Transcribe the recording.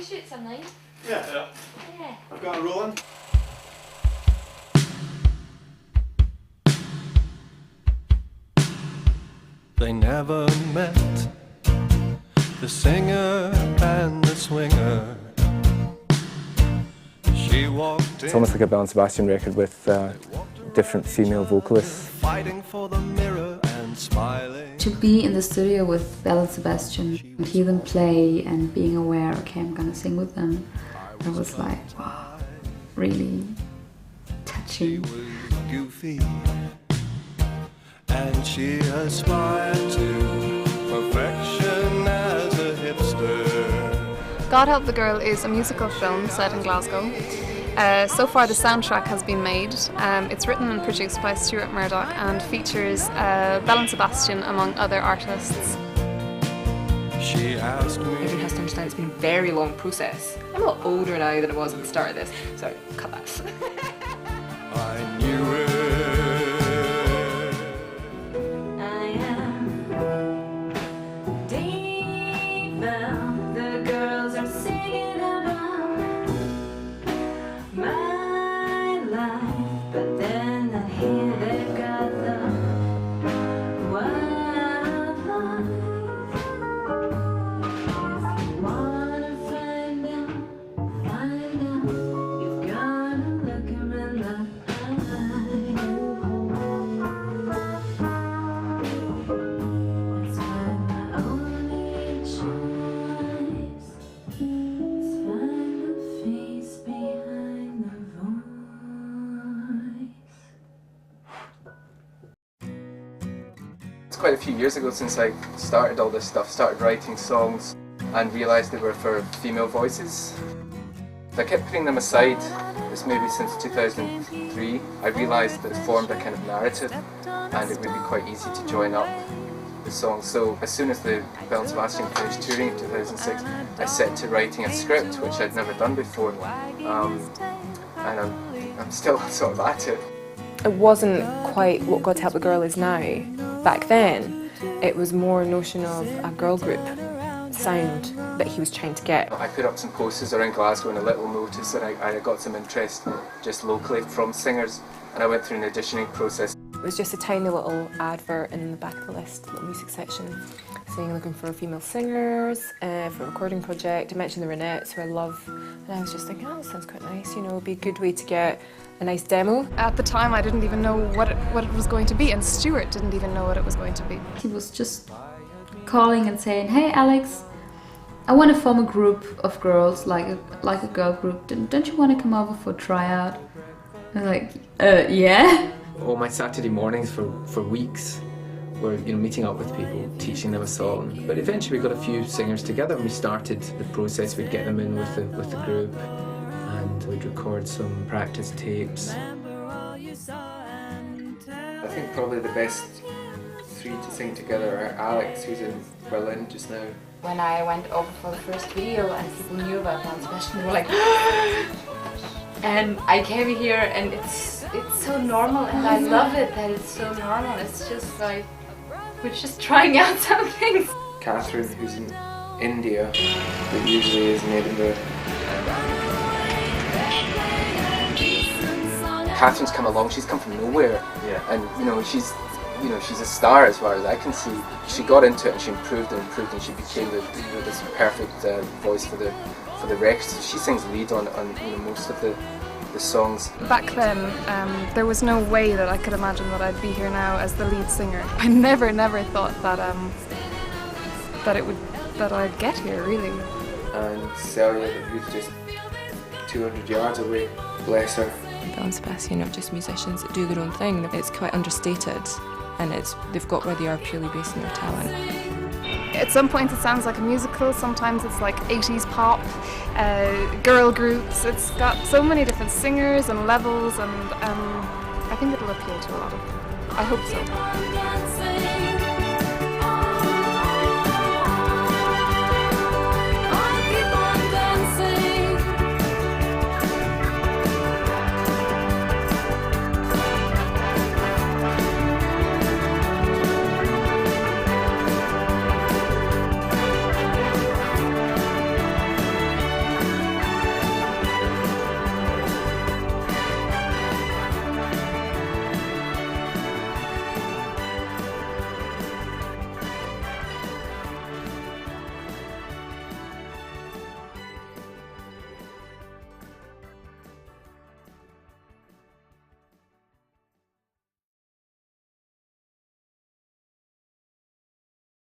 you shoot something? Yeah. Yeah. I've got it rolling. They never met, the singer and the swinger. She walked in. It's almost like a Belle and Sebastian record with different female vocalists. Fighting for the mirror and smiling. To be in the studio with Belle and Sebastian and hear them play and being aware, okay, I'm gonna sing with them, I was like, wow, really touching. She was goofy, and she aspired to perfection as a hipster. God Help the Girl is a musical film set in Glasgow. So far the soundtrack has been made. It's written and produced by Stuart Murdoch and features Belle and Sebastian among other artists. She asked me. Everyone has to understand it's been a very long process. I'm a lot older now than I was at the start of this, so cut that. I knew it. I am Diva. The girls are singing about my life, but then I hear they've got the wildlife. If you wanna find out, you've gotta look 'em in the eye. That's why my only choice is find the face behind the voice. It's quite a few years ago since I started all this stuff, started writing songs and realised they were for female voices. I kept putting them aside, this maybe since 2003. I realised that it formed a kind of narrative and it would be quite easy to join up the songs. So as soon as the Belle and Sebastian finished touring in 2006, I set to writing a script, which I'd never done before, and I'm still sort of at it. It wasn't quite what God Help the Girl is now. Back then, it was more a notion of a girl group sound that he was trying to get. I put up some posters around Glasgow and a little notice, and I got some interest just locally from singers, and I went through an auditioning process. It was just a tiny little advert in the back of the list, the music section, saying looking for female singers for a recording project. I mentioned the Ronettes, who I love, and I was just thinking, oh, that sounds quite nice, you know, it'd be a good way to get a nice demo. At the time I didn't even know what it was going to be, and Stuart didn't even know what it was going to be. He was just calling and saying, hey Alex, I want to form a group of girls, like a girl group. Don't you want to come over for a tryout? I was like, yeah. All my Saturday mornings for weeks were, you know, meeting up with people, teaching them a song. But eventually we got a few singers together and we started the process. We'd get them in with the group and we'd record some practice tapes. I think probably the best three to sing together are Alex, who's in Berlin just now. When I went over for the first video and people knew about Belle and Sebastian, they were like, and I came here and it's so normal, and I love it that it's so normal. It's just like, we're just trying out some things. Catherine, who's in India, but usually is in Edinburgh. Catherine's come along, she's come from nowhere, and she's a star as far as I can see. She got into it and she improved and she became this perfect voice for the record. So she sings lead on most of the songs. Back then, there was no way that I could imagine that I'd be here now as the lead singer. I never thought that I'd get here, really. And Celia, who's just 200 yards away, bless her. Belle and Sebastian are just musicians that do their own thing. It's quite understated, and they've got where they are purely based on their talent. At some points it sounds like a musical, sometimes it's like 80s pop, girl groups. It's got so many different singers and levels, and I think it'll appeal to a lot of people. I hope so.